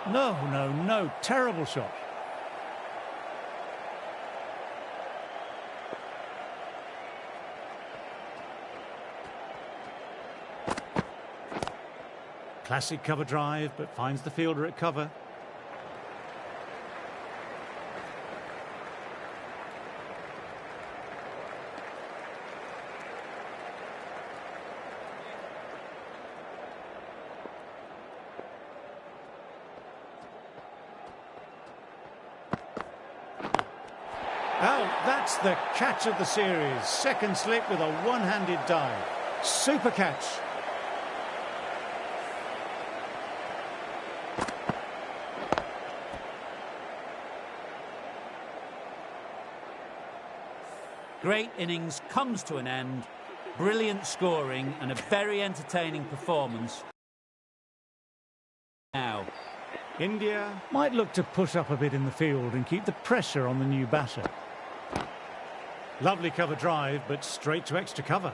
No, no, no. Terrible shot. Classic cover drive, but finds the fielder at cover. Oh, that's the catch of the series. Second slip with a one-handed dive. Super catch. Great innings comes to an end. Brilliant scoring and a very entertaining performance. Now, India might look to push up a bit in the field and keep the pressure on the new batter. Lovely cover drive, but straight to extra cover.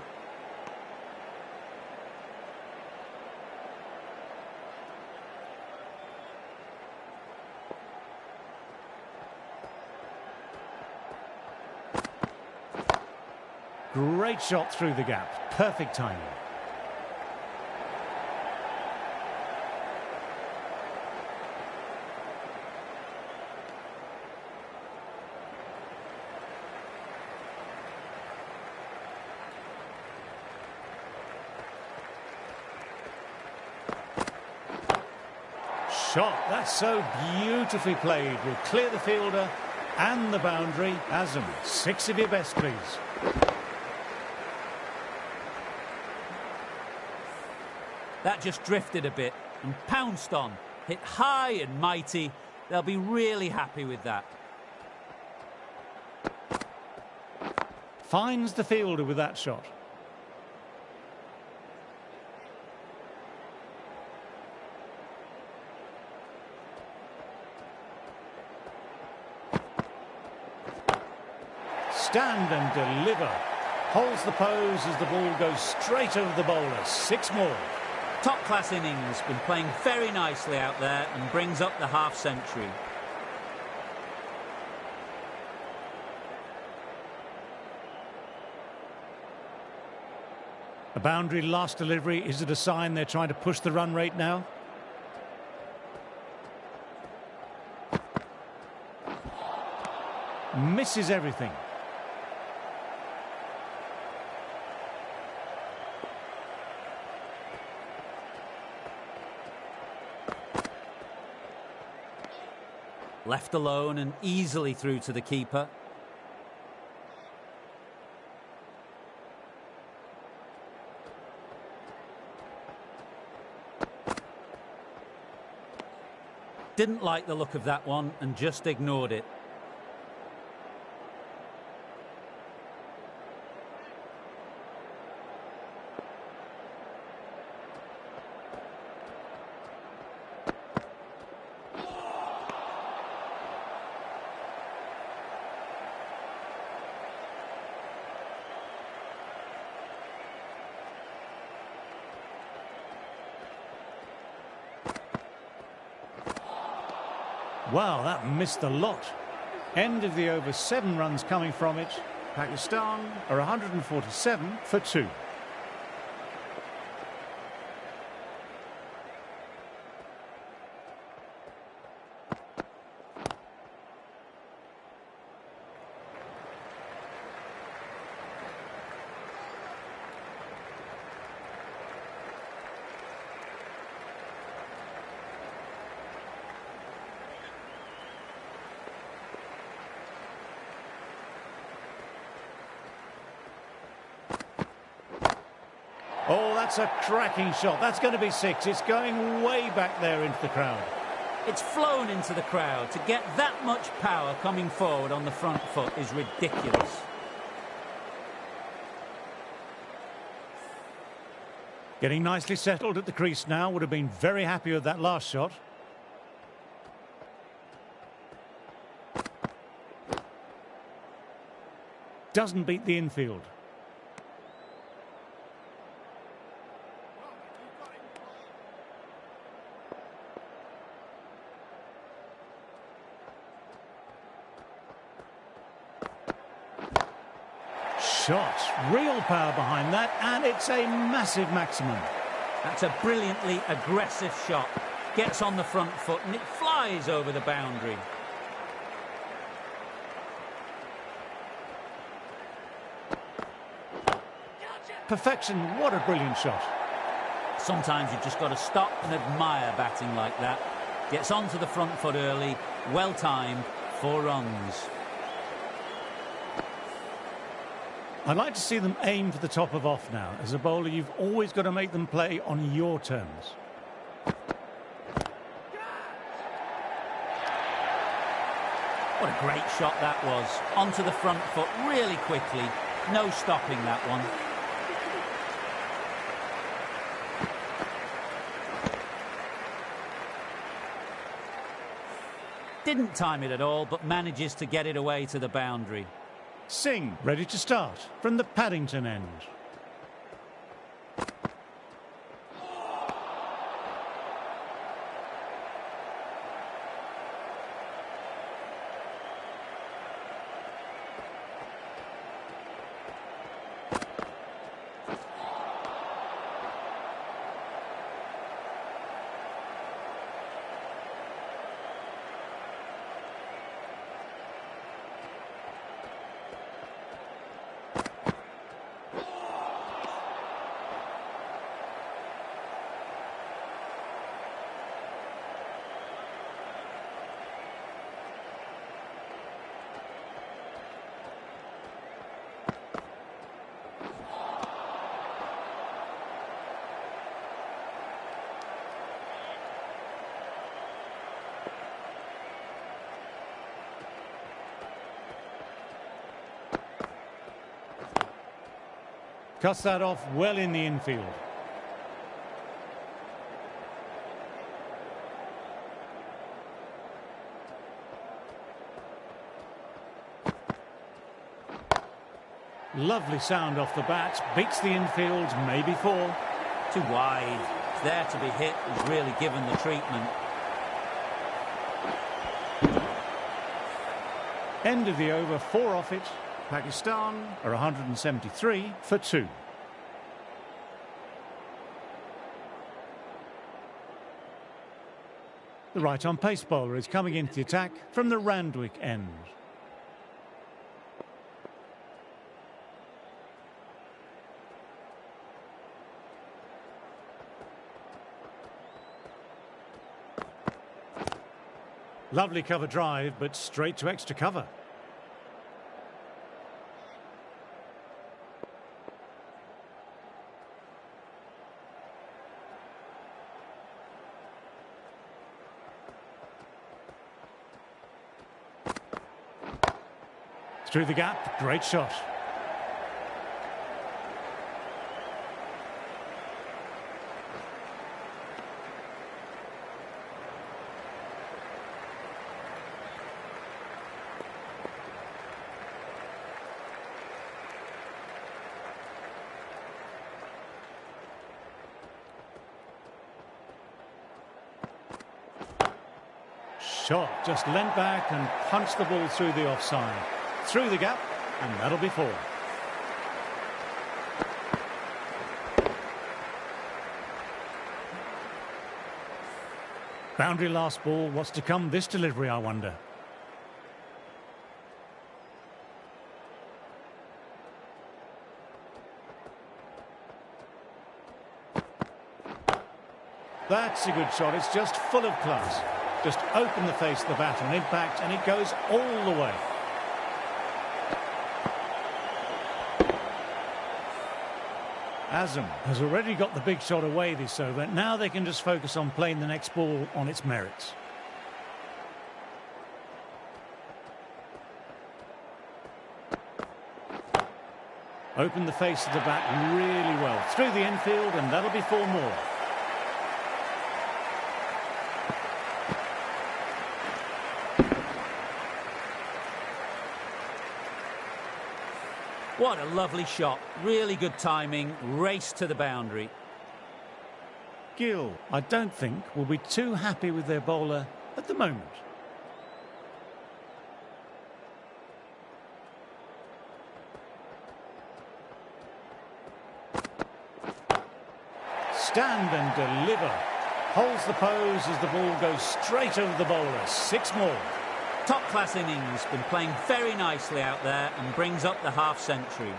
Great shot through the gap. Perfect timing. Shot. That's so beautifully played. Will clear the fielder and the boundary. Azam, 6 of your best, please. that just drifted a bit and pounced on. Hit high and mighty. They'll be really happy with that. Finds the fielder with that shot. Stand and deliver. Holds the pose as the ball goes straight over the bowler. 6 more. Top-class innings, been playing very nicely out there and brings up the half-century. A boundary last delivery. Is it a sign they're trying to push the run rate now? Misses everything. Left alone and easily through to the keeper. Didn't like the look of that one and just ignored it. Wow, that missed a lot. End of the over. 7 runs coming from it. Pakistan are 147 for 2. Oh, that's a cracking shot. That's going to be 6. It's going way back there into the crowd. It's flown into the crowd. To get that much power coming forward on the front foot is ridiculous. Getting nicely settled at the crease now. Would have been very happy with that last shot. Doesn't beat the infield. shot. Real power behind that, and it's a massive maximum. That's a brilliantly aggressive shot. Gets on the front foot and it flies over the boundary. Perfection, what a brilliant shot. Sometimes you've just got to stop and admire batting like that. Gets onto the front foot early, well timed, 4 runs. I'd like to see them aim for the top of off now. As a bowler, you've always got to make them play on your terms. What a great shot that was. Onto the front foot really quickly. No stopping that one. Didn't time it at all, but manages to get it away to the boundary. Singh ready to start from the Paddington end. Cuts that off well in the infield. Lovely sound off the bat. Beats the infield, maybe 4. Too wide. It's there to be hit. He's really given the treatment. End of the over, 4 off it. Pakistan are 173 for 2. The right-arm pace bowler is coming into the attack from the Randwick end. Lovely cover drive, but straight to extra cover. Through the gap, great shot. Shot, just leant back and punched the ball through the offside. Through the gap, and that'll be 4. Boundary last ball. What's to come this delivery, I wonder? That's a good shot. It's just full of class. Just open the face of the bat on impact, and it goes all the way. Azam has already got the big shot away this over. Now they can just focus on playing the next ball on its merits. Open the face of the bat really well. Through the infield, and that'll be 4 more. What a lovely shot. Really good timing. Race to the boundary. Gill, I don't think, will be too happy with their bowler at the moment. stand and deliver. Holds the pose as the ball goes straight over the bowler. 6 more. Top-class innings, been playing very nicely out there and brings up the half-century.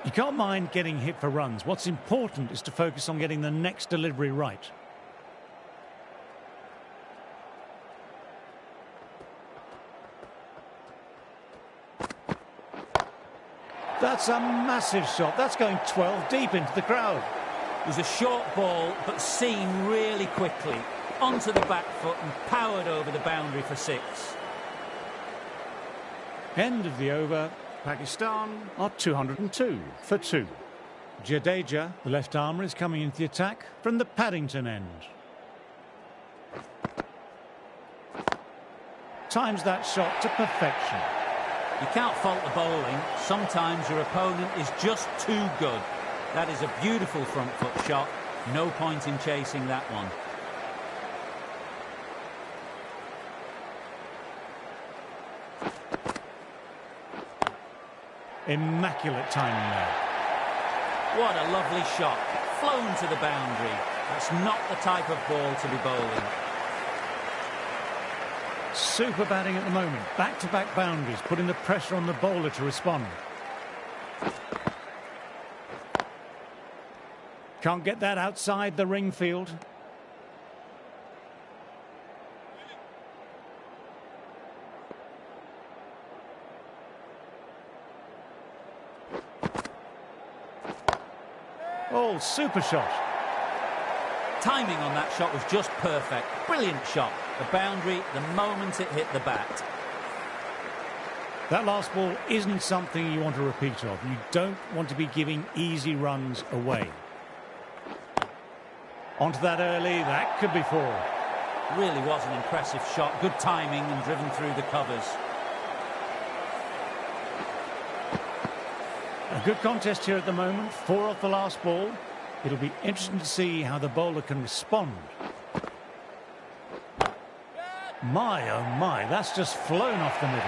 You can't mind getting hit for runs. What's important is to focus on getting the next delivery right. That's a massive shot. That's going 12 deep into the crowd. It was a short ball, but seen really quickly. Onto the back foot and powered over the boundary for 6. End of the over. Pakistan are 202 for 2. Jadeja, the left armour, is coming into the attack from the Paddington end. Times that shot to perfection. You can't fault the bowling. Sometimes your opponent is just too good. That is a beautiful front foot shot. No point in chasing that one. Immaculate timing there. What a lovely shot. Flown to the boundary. That's not the type of ball to be bowling. Super batting at the moment. Back-to-back boundaries, putting the pressure on the bowler to respond. Can't get that outside the ring field. Oh, super shot. Timing on that shot was just perfect. Brilliant shot. The boundary the moment it hit the bat. That last ball isn't something you want a repeat of. You don't want to be giving easy runs away. Onto that early, that could be 4. Really was an impressive shot. Good timing and driven through the covers. A good contest here at the moment. 4 off the last ball. It'll be interesting to see how the bowler can respond. My, oh my, that's just flown off the middle.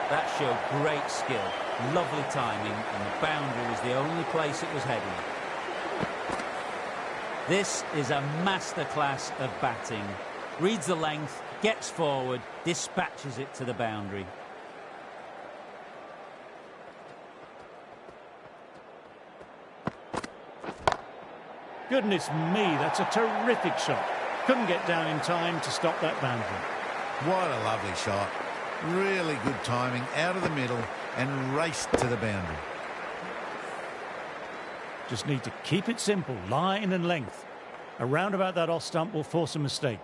That showed great skill. Lovely timing, and the boundary was the only place it was heading. This is a masterclass of batting. Reads the length, gets forward, dispatches it to the boundary. Goodness me, that's a terrific shot. Couldn't get down in time to stop that boundary. What a lovely shot. Really good timing, out of the middle and raced to the boundary. Just need to keep it simple, line and length. A round about that off stump will force a mistake.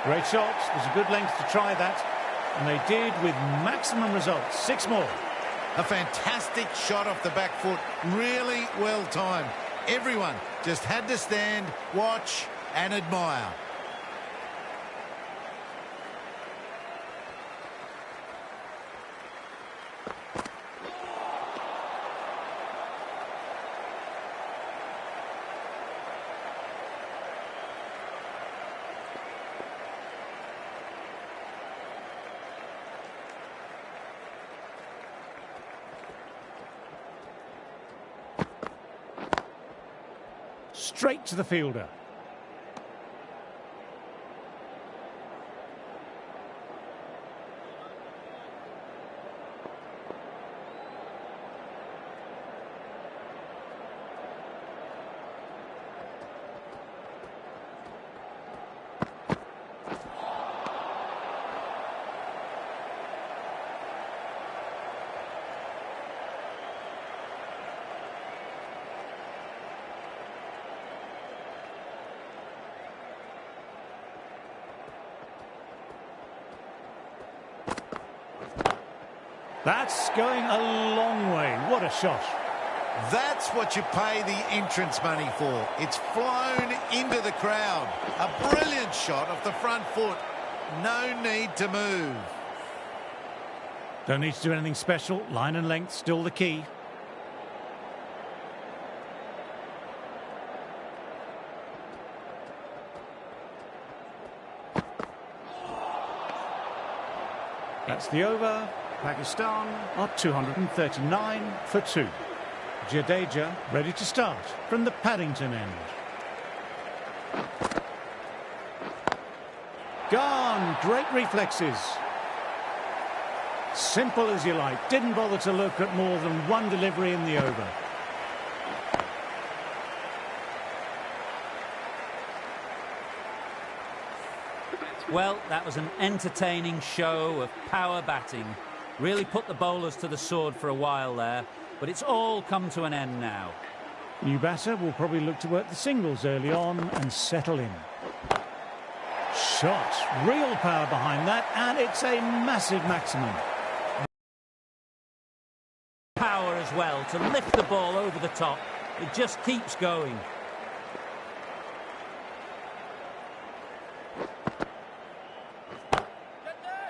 Great shot. There's a good length to try that. And they did with maximum results. 6 more. A fantastic shot off the back foot. Really well timed. Everyone just had to stand, watch and admire. Straight to the fielder. That's going a long way. What a shot. That's what you pay the entrance money for. It's flown into the crowd. A brilliant shot off the front foot. No need to move. Don't need to do anything special. Line and length still the key. That's the over. Pakistan are 239 for 2. Jadeja ready to start from the Paddington end. Gone. Great reflexes. Simple as you like. Didn't bother to look at more than one delivery in the over. Well, that was an entertaining show of power batting. Really put the bowlers to the sword for a while there, but it's all come to an end now. New batter will probably look to work the singles early on and settle in. Shot. Real power behind that, and it's a massive maximum. Power as well to lift the ball over the top. It just keeps going.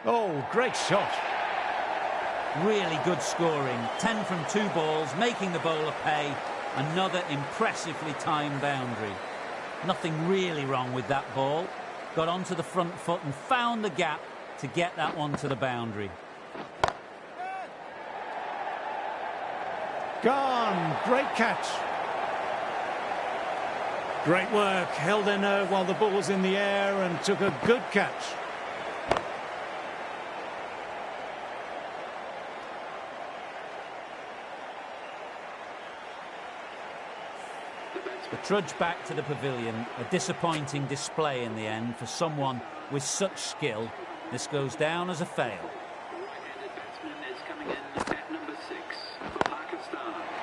Oh, great shot. Really good scoring. 10 from 2 balls, making the bowler pay. Another impressively timed boundary. Nothing really wrong with that ball. Got onto the front foot and found the gap to get that one to the boundary. Gone. Great catch. Great work. Held their nerve while the ball was in the air and took a good catch. The trudge back to the pavilion, a disappointing display in the end for someone with such skill. This goes down as a fail.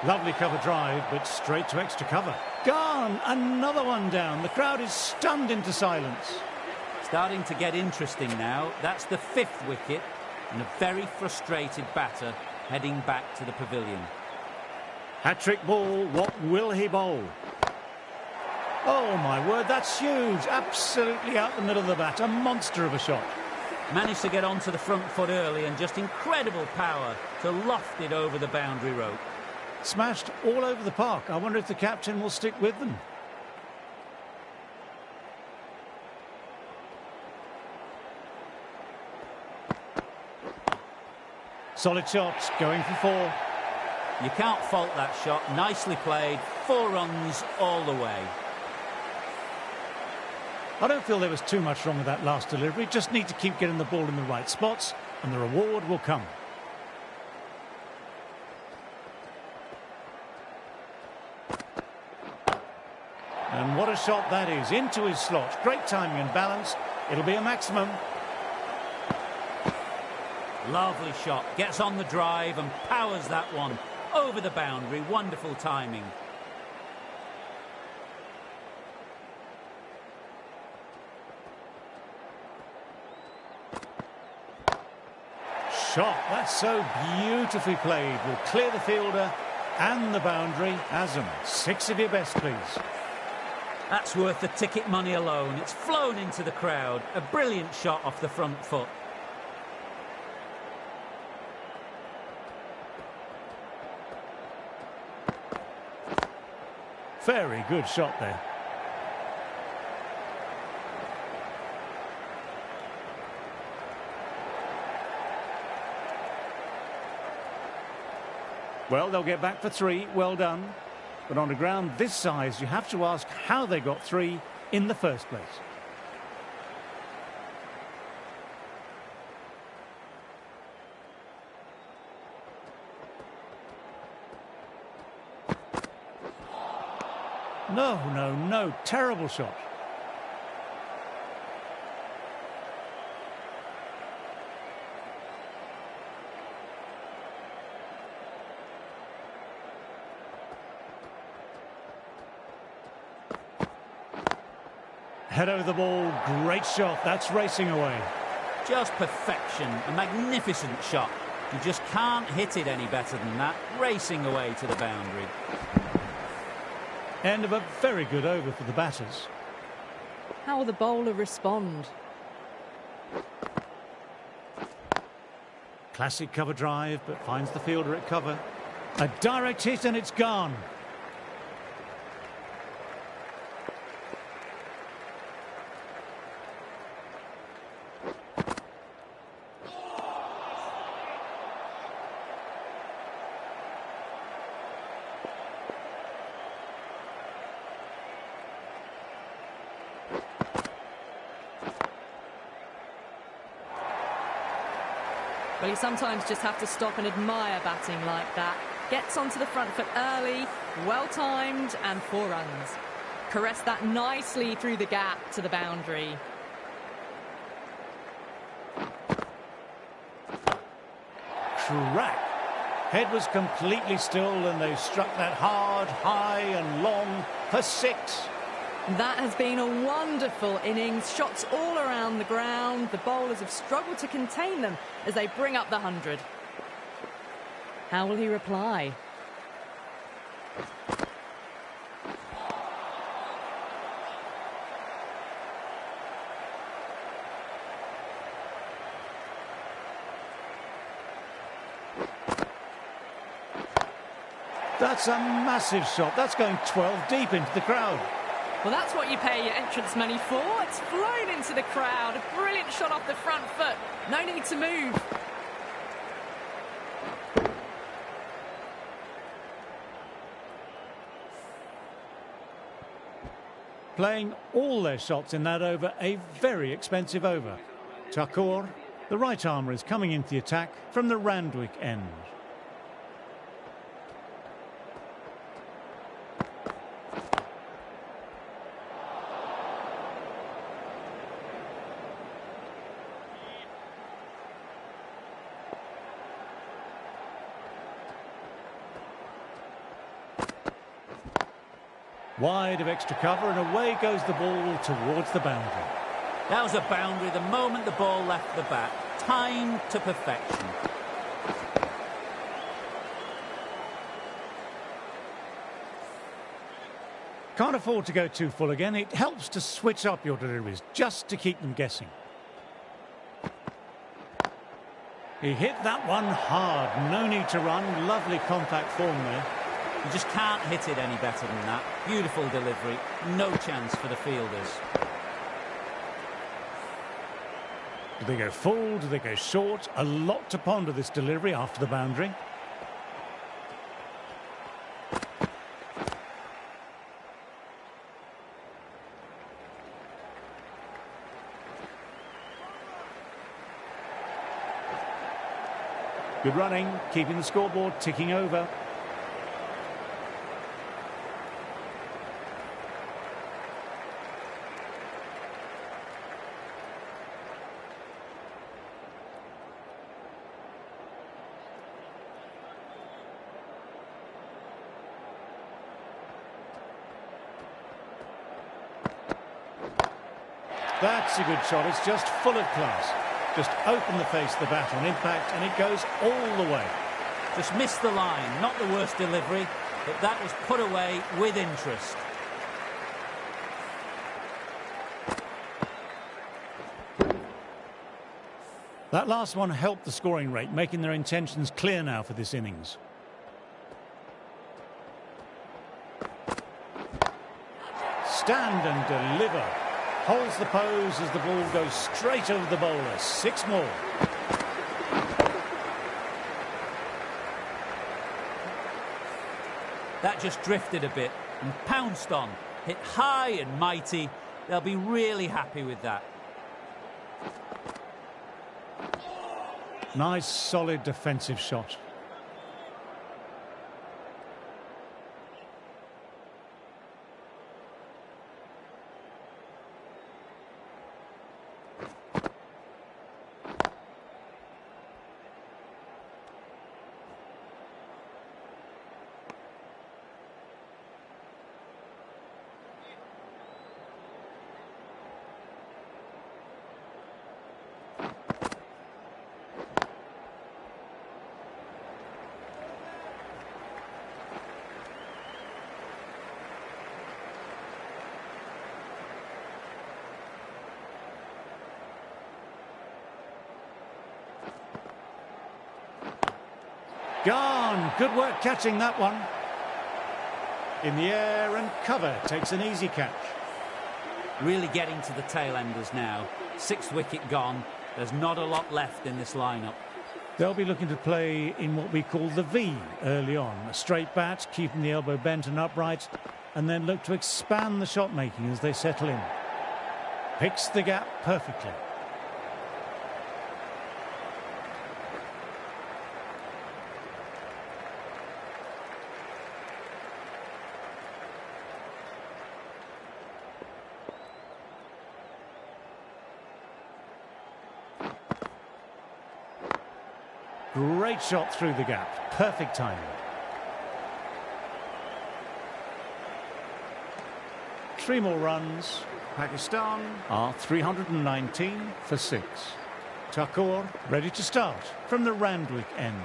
Lovely cover drive, but straight to extra cover. Gone! Another one down. The crowd is stunned into silence. Starting to get interesting now. That's the 5th wicket and a very frustrated batter heading back to the pavilion. Hat-trick ball. What will he bowl? Oh, my word, that's huge. Absolutely out the middle of the bat. A monster of a shot. Managed to get onto the front foot early and just incredible power to loft it over the boundary rope. Smashed all over the park. I wonder if the captain will stick with them. Solid shots, going for 4. You can't fault that shot. Nicely played. 4 runs all the way. I don't feel there was too much wrong with that last delivery. Just need to keep getting the ball in the right spots and the reward will come. And what a shot that is. Into his slot. Great timing and balance. It'll be a maximum. Lovely shot. Gets on the drive and powers that one over the boundary. Wonderful timing. Shot. That's so beautifully played. Will clear the fielder and the boundary. Azam, 6 of your best, please. That's worth the ticket money alone. It's flown into the crowd. A brilliant shot off the front foot. Very good shot there. Well, they'll get back for 3. Well done. But on a ground this size, you have to ask how they got 3 in the first place. No, no, no. Terrible shot. Head over the ball, great shot, that's racing away. Just perfection, a magnificent shot. You just can't hit it any better than that, racing away to the boundary. End of a very good over for the batters. How will the bowler respond? Classic cover drive, but finds the fielder at cover. A direct hit and it's gone. Well, you sometimes just have to stop and admire batting like that. Gets onto the front foot early, well-timed, and 4 runs. Caressed that nicely through the gap to the boundary. Crack. Head was completely still and they struck that hard, high and long for 6. That has been a wonderful innings. Shots all around the ground. The bowlers have struggled to contain them as they bring up the 100. How will he reply? That's a massive shot. That's going 12 deep into the crowd. Well, that's what you pay your entrance money for. It's flown into the crowd. A brilliant shot off the front foot. No need to move. Playing all their shots in that over, a very expensive over. Thakur, the right armer, is coming into the attack from the Randwick end. Wide of extra cover and away goes the ball towards the boundary. That was a boundary the moment the ball left the bat. Timed to perfection. Can't afford to go too full again. It helps to switch up your deliveries just to keep them guessing. He hit that one hard. No need to run. Lovely compact form there. You just can't hit it any better than that. Beautiful delivery. No chance for the fielders. Do they go full? Do they go short? A lot to ponder this delivery after the boundary. Good running, keeping the scoreboard ticking over. That's a good shot. It's just full of class. Just open the face of the bat on impact and it goes all the way. Just missed the line. Not the worst delivery, but that was put away with interest. That last one helped the scoring rate, making their intentions clear now for this innings. Stand and deliver. Holds the pose as the ball goes straight over the bowler. 6 more. That just drifted a bit and pounced on. Hit high and mighty. They'll be really happy with that. Nice, solid defensive shot. Gone. Good work catching that one. In the air and cover. Takes an easy catch. Really getting to the tail enders now. 6th wicket gone. There's not a lot left in this lineup. They'll be looking to play in what we call the V early on. A straight bat, keeping the elbow bent and upright, and then look to expand the shot making as they settle in. Picks the gap perfectly. Great shot through the gap. Perfect timing. Three more runs. Pakistan are 319 for 6. Thakur ready to start from the Randwick end.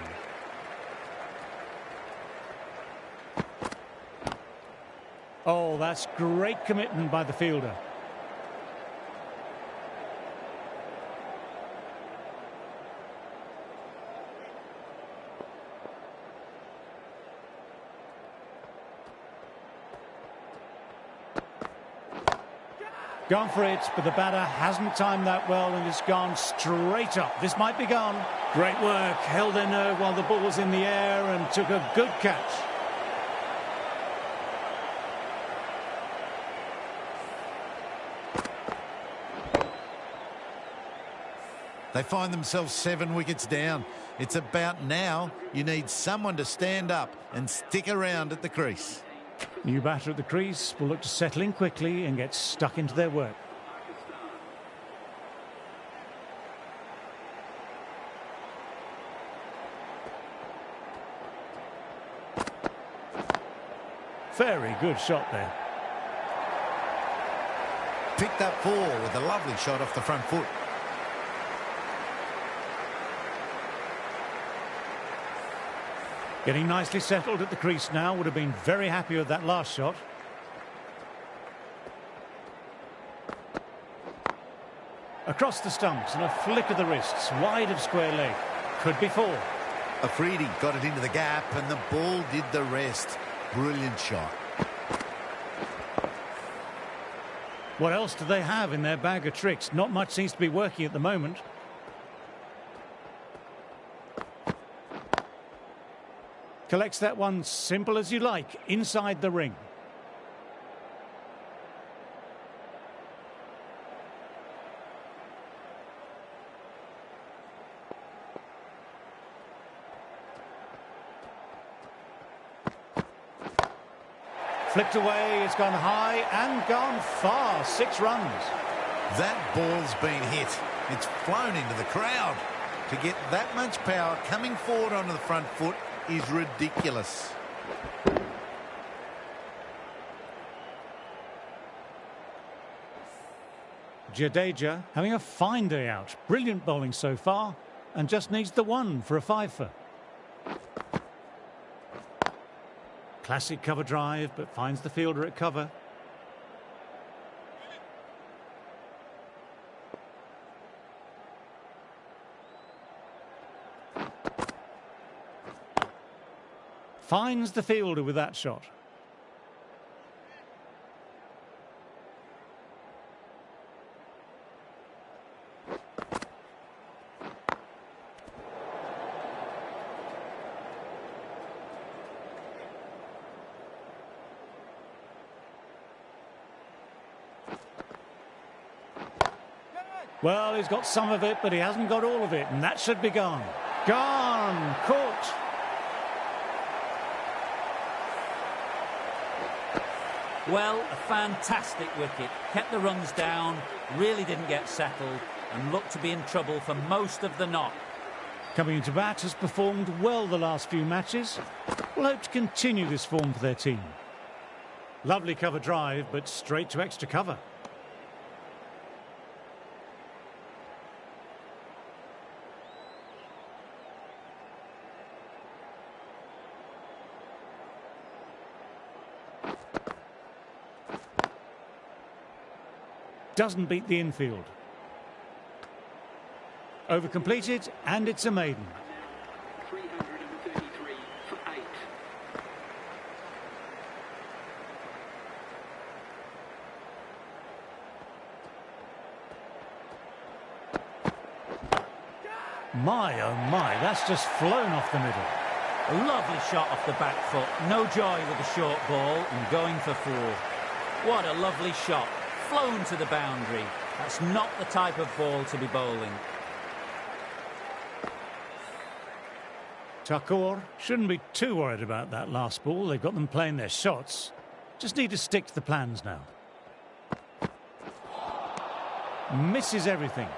Oh, that's great commitment by the fielder. Gone for it, but the batter hasn't timed that well and it's gone straight up. This might be gone. Great work. Held their nerve while the ball was in the air and took a good catch. They find themselves 7 wickets down. It's about now you need someone to stand up and stick around at the crease. New batter at the crease will look to settle in quickly and get stuck into their work. Very good shot there. Picked up 4 with a lovely shot off the front foot. Getting nicely settled at the crease now. Would have been very happy with that last shot. Across the stumps and a flick of the wrists. Wide of square leg. Could be 4. Afridi got it into the gap and the ball did the rest. Brilliant shot. What else do they have in their bag of tricks? Not much seems to be working at the moment. Collects that one simple as you like, inside the ring. Flicked away, it's gone high and gone far. 6 runs. That ball's been hit. It's flown into the crowd. To get that much power coming forward onto the front foot is ridiculous. Jadeja having a fine day out. Brilliant bowling so far and just needs the 1 for a 5-for. Classic cover drive, but finds the fielder at cover. Finds the fielder with that shot. Well, he's got some of it, but he hasn't got all of it, and that should be gone. Gone! Caught! Well, a fantastic wicket. Kept the runs down, really didn't get settled, and looked to be in trouble for most of the knock. Coming into bat, has performed well the last few matches. Will hope to continue this form for their team. Lovely cover drive, but straight to extra cover. Doesn't beat the infield. Over completed, and it's a maiden. 333 for 8. My, oh my, that's just flown off the middle. A lovely shot off the back foot. No joy with the short ball and going for 4. What a lovely shot. Flown to the boundary. That's not the type of ball to be bowling. Thakur shouldn't be too worried about that last ball. They've got them playing their shots. Just need to stick to the plans now. Misses everything.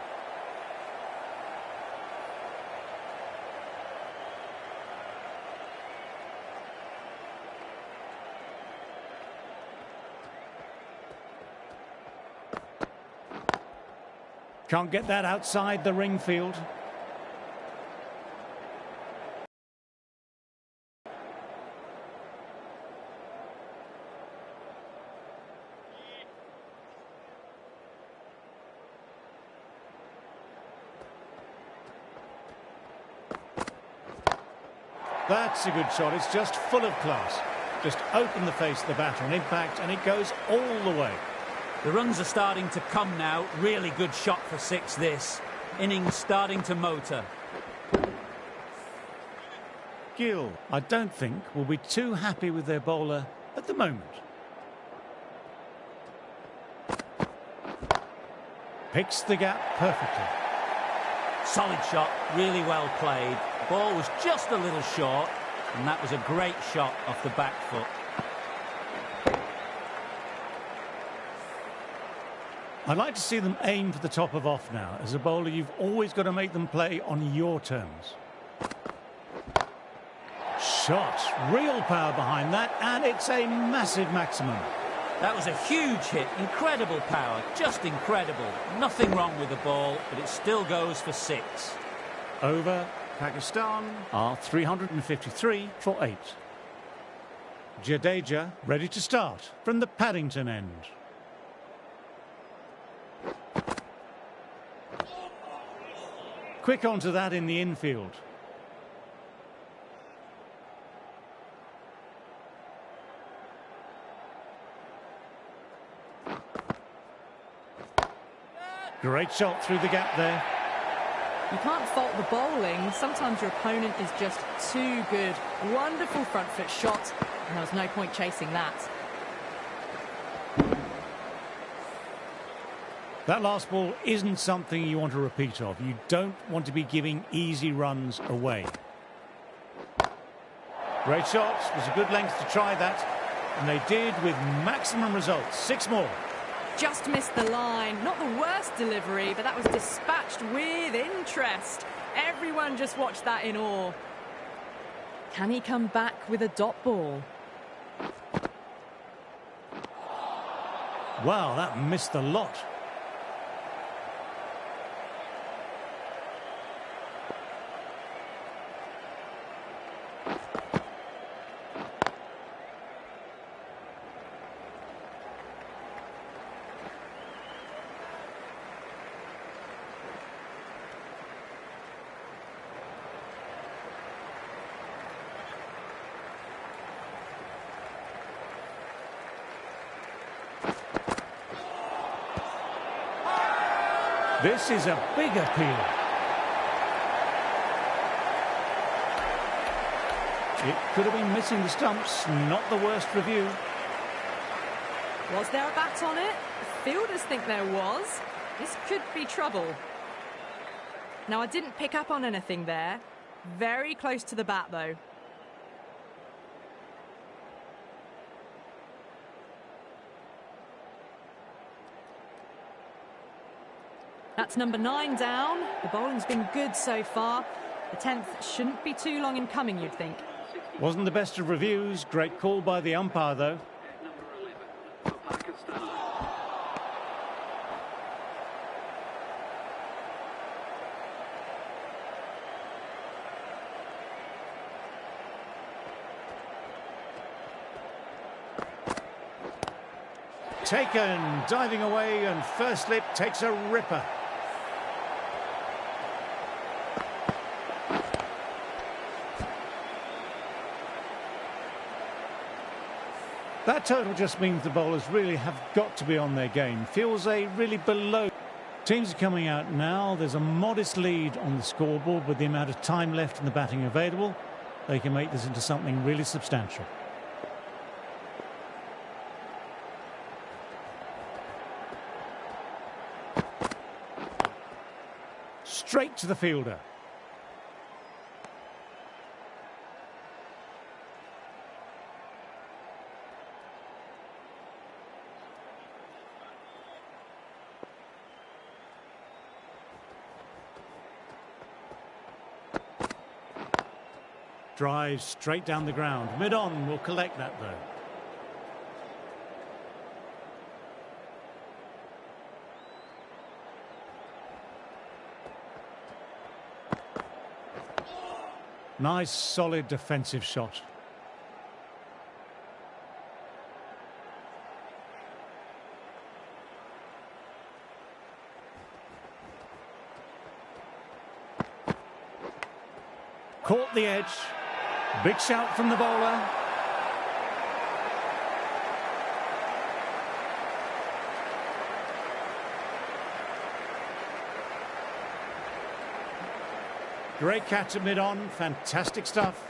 Can't get that outside the ring field. That's a good shot. It's just full of class. Just open the face of the batter on impact and it goes all the way. The runs are starting to come now. Really good shot for 6 this. Innings starting to motor. Gill, I don't think, will be too happy with their bowler at the moment. Picks the gap perfectly. Solid shot, really well played. The ball was just a little short, and that was a great shot off the back foot. I'd like to see them aim for the top of off now. As a bowler, you've always got to make them play on your terms. Shot, real power behind that, and it's a massive maximum. That was a huge hit, incredible power, just incredible. Nothing wrong with the ball, but it still goes for 6. Over, Pakistan are 353 for 8. Jadeja ready to start from the Paddington end. Quick onto that in the infield. Great shot through the gap there. You can't fault the bowling. Sometimes your opponent is just too good. Wonderful front foot shot, and there was no point chasing that. That last ball isn't something you want a repeat of. You don't want to be giving easy runs away. Great shot. It was a good length to try that, and they did with maximum results. 6 more. Just missed the line. Not the worst delivery, but that was dispatched with interest. Everyone just watched that in awe. Can he come back with a dot ball? Wow, that missed the lot. This is a big appeal. It could have been missing the stumps, not the worst review. Was there a bat on it? Fielders think there was. This could be trouble. Now, I didn't pick up on anything there. Very close to the bat, though. That's number 9 down. The bowling's been good so far. The 10th shouldn't be too long in coming, you'd think. Wasn't the best of reviews. Great call by the umpire, though. Number 11 for Pakistan. Taken, diving away, and first slip takes a ripper. That total just means the bowlers really have got to be on their game. Feels a really below. Teams are coming out now. There's a modest lead on the scoreboard with the amount of time left in the batting available. They can make this into something really substantial. Straight to the fielder. Drives straight down the ground. Mid-on will collect that, though. Nice, solid defensive shot. Caught the edge. Big shout from the bowler. Great catch at mid-on. Fantastic stuff.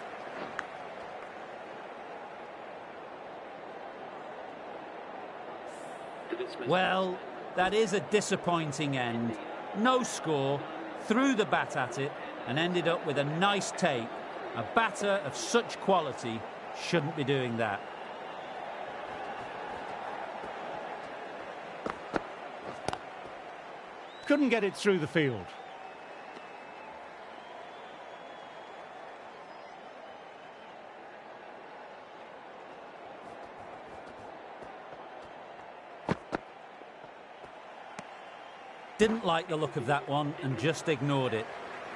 Well, that is a disappointing end. No score, threw the bat at it and ended up with a nice take. A batter of such quality shouldn't be doing that. Couldn't get it through the field. Didn't like the look of that one and just ignored it.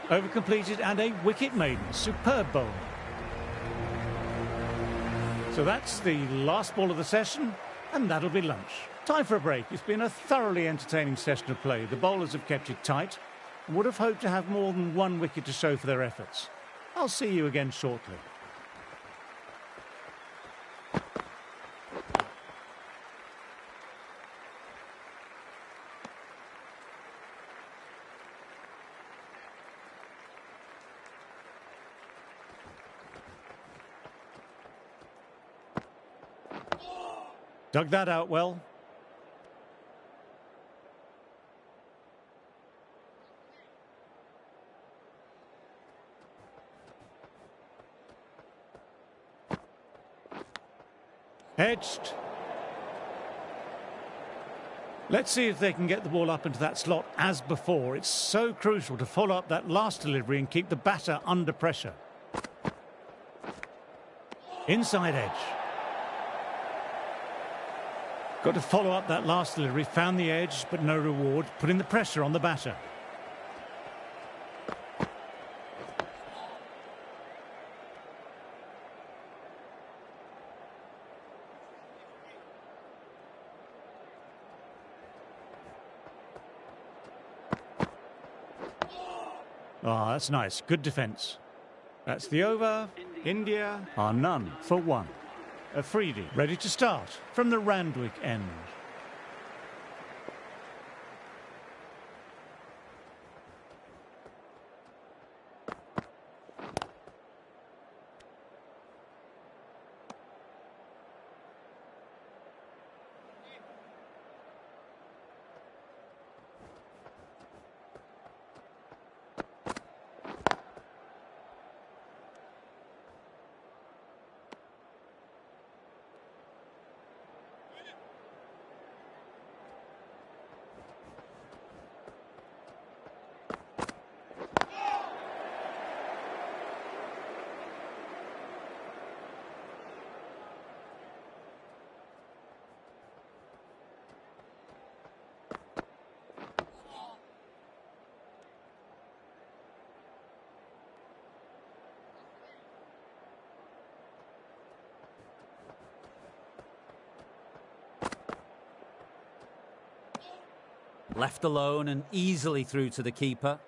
Overcompleted and a wicket maiden. Superb bowl. So that's the last ball of the session, and that'll be lunch. Time for a break. It's been a thoroughly entertaining session of play. The bowlers have kept it tight and would have hoped to have more than one wicket to show for their efforts. I'll see you again shortly. Dug that out well. Edged. Let's see if they can get the ball up into that slot as before. It's so crucial to follow up that last delivery and keep the batter under pressure. Inside edge. Got to follow up that last delivery, found the edge, but no reward, putting the pressure on the batter. Ah, that's nice. Good defence. That's the over. India are none for one. Afridi ready to start from the Randwick end. Left alone and easily through to the keeper.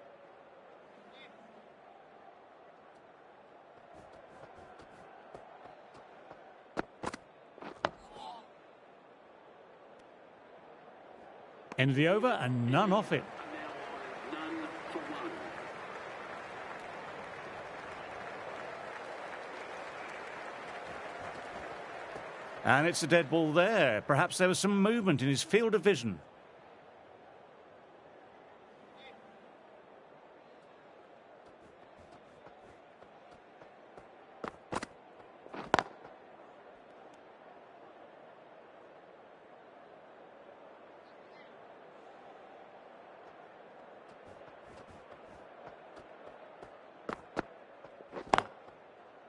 End of the over and none off it. None for one. And it's a dead ball there. Perhaps there was some movement in his field of vision.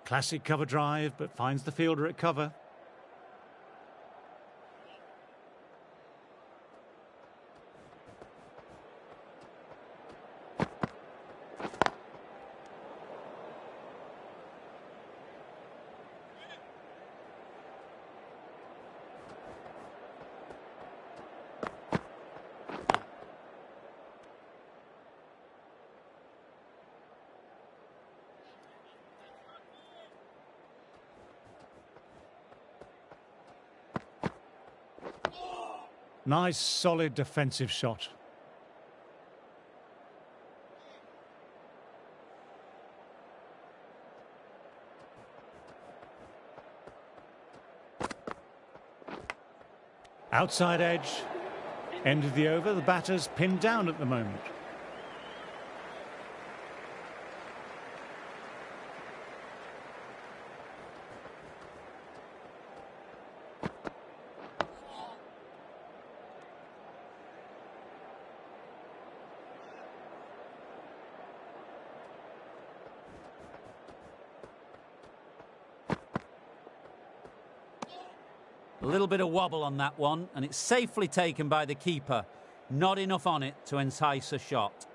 Classic cover drive, but finds the fielder at cover. Nice, solid defensive shot. Outside edge. End of the over. The batter's pinned down at the moment. A little bit of wobble on that one, and it's safely taken by the keeper. Not enough on it to entice a shot.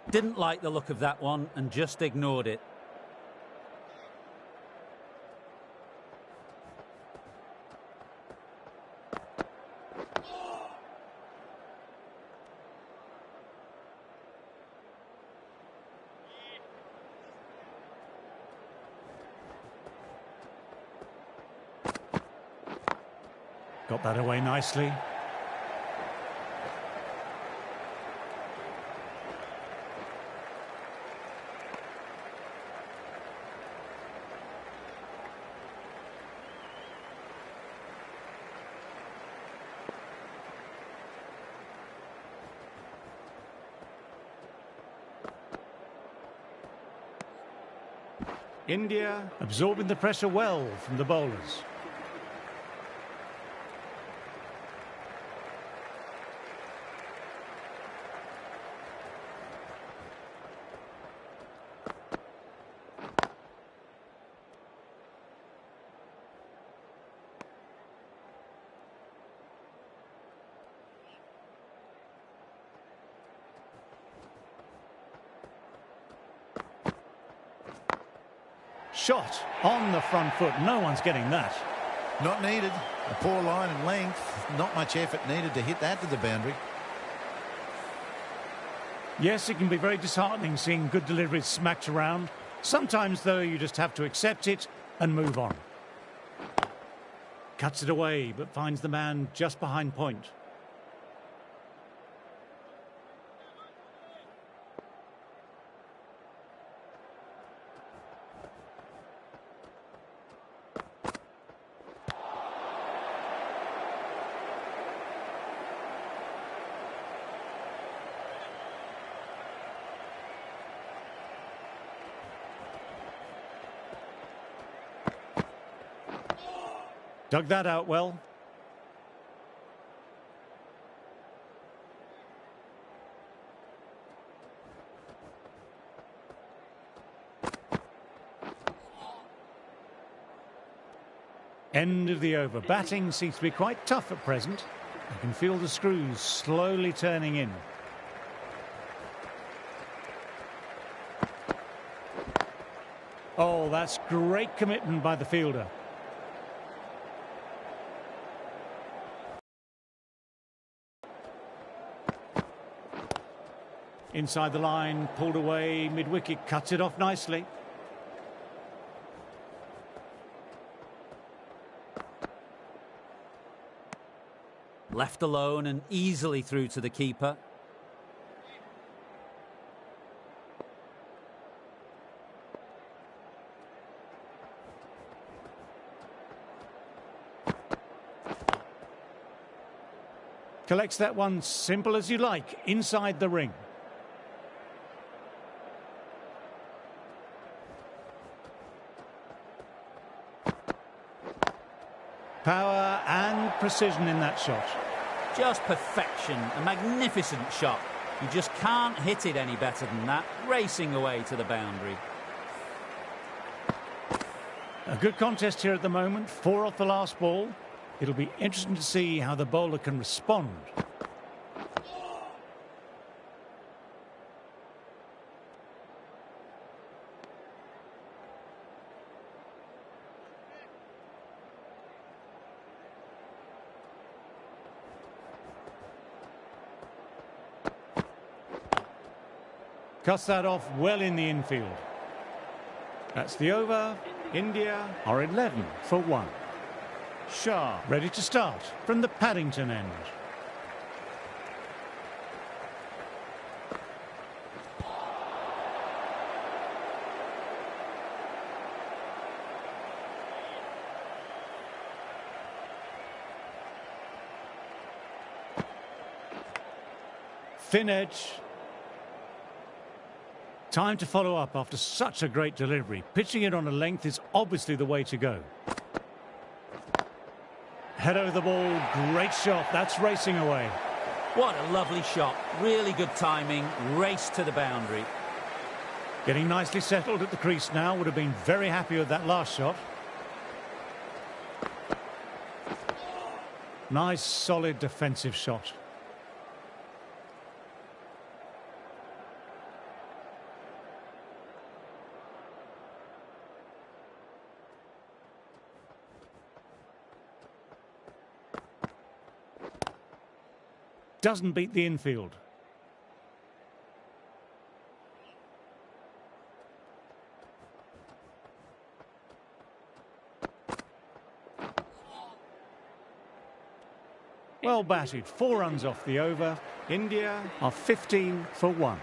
Didn't like the look of that one and just ignored it. Got that away nicely. India absorbing the pressure well from the bowlers. Shot on the front foot. No one's getting that. Not needed. A poor line and length. Not much effort needed to hit that to the boundary. Yes, it can be very disheartening seeing good deliveries smacked around. Sometimes, though, you just have to accept it and move on. Cuts it away, but finds the man just behind point. Dug that out well. End of the over. Batting seems to be quite tough at present. You can feel the screws slowly turning in. Oh, that's great commitment by the fielder. Inside the line, pulled away, mid-wicket, cuts it off nicely. Left alone and easily through to the keeper. Collects that one simple as you like, inside the ring. Power and precision in that shot. Just perfection, a magnificent shot. You just can't hit it any better than that, racing away to the boundary. A good contest here at the moment, 4 off the last ball. It'll be interesting to see how the bowler can respond. Cuts that off well in the infield. That's the over. India are 11 for 1. Shah ready to start from the Paddington end. Thin edge. Time to follow up after such a great delivery. Pitching it on a length is obviously the way to go. Head over the ball, great shot, that's racing away. What a lovely shot, really good timing, race to the boundary. Getting nicely settled at the crease now, would have been very happy with that last shot. Nice, solid defensive shot. Doesn't beat the infield. Well batted, 4 runs off the over. India are 15 for 1.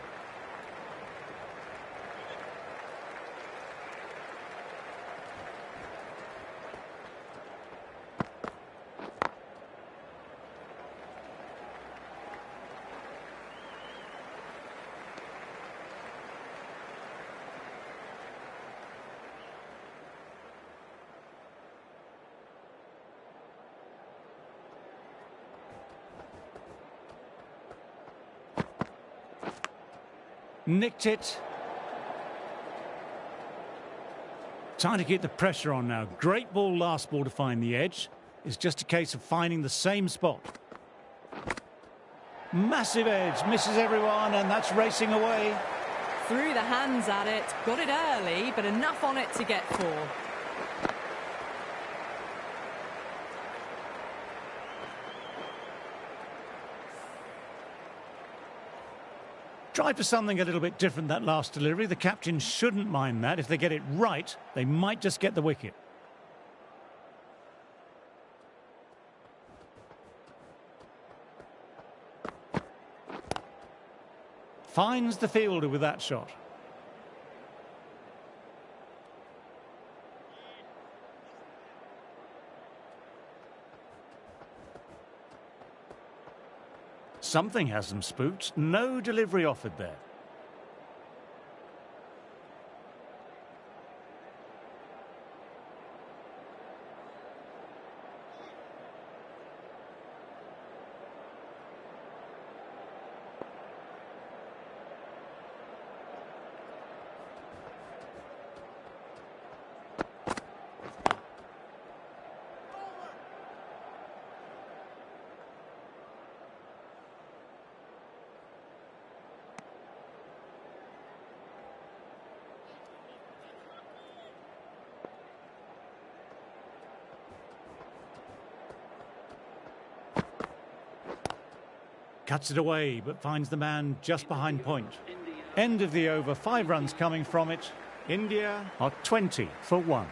Nicked it. Trying to keep the pressure on now. Great ball, last ball to find the edge. It's just a case of finding the same spot. Massive edge, misses everyone, and that's racing away. Threw the hands at it, got it early, but enough on it to get 4. Try for something a little bit different that last delivery. The captain shouldn't mind that. If they get it right, they might just get the wicket. Finds the fielder with that shot. Something has them spooked. No delivery offered there. Cuts it away, but finds the man just behind point. End of the over, 5 runs coming from it. India are 20 for 1.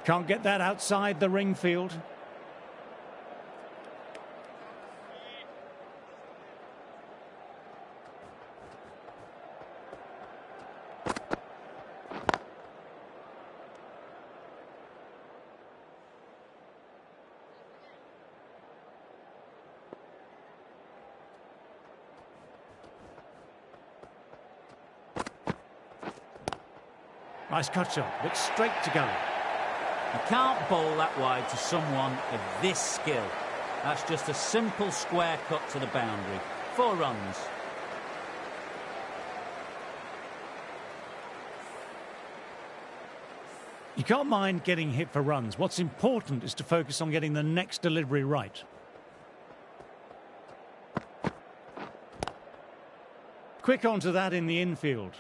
Can't get that outside the ring field. Nice cut shot, but straight to go. You can't bowl that wide to someone of this skill. That's just a simple square cut to the boundary. 4 runs. You can't mind getting hit for runs. What's important is to focus on getting the next delivery right. Quick onto that in the infield.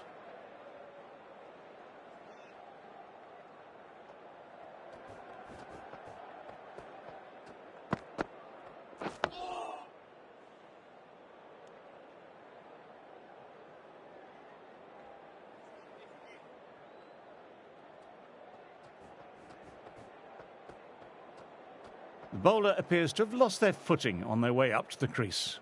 The bowler appears to have lost their footing on their way up to the crease.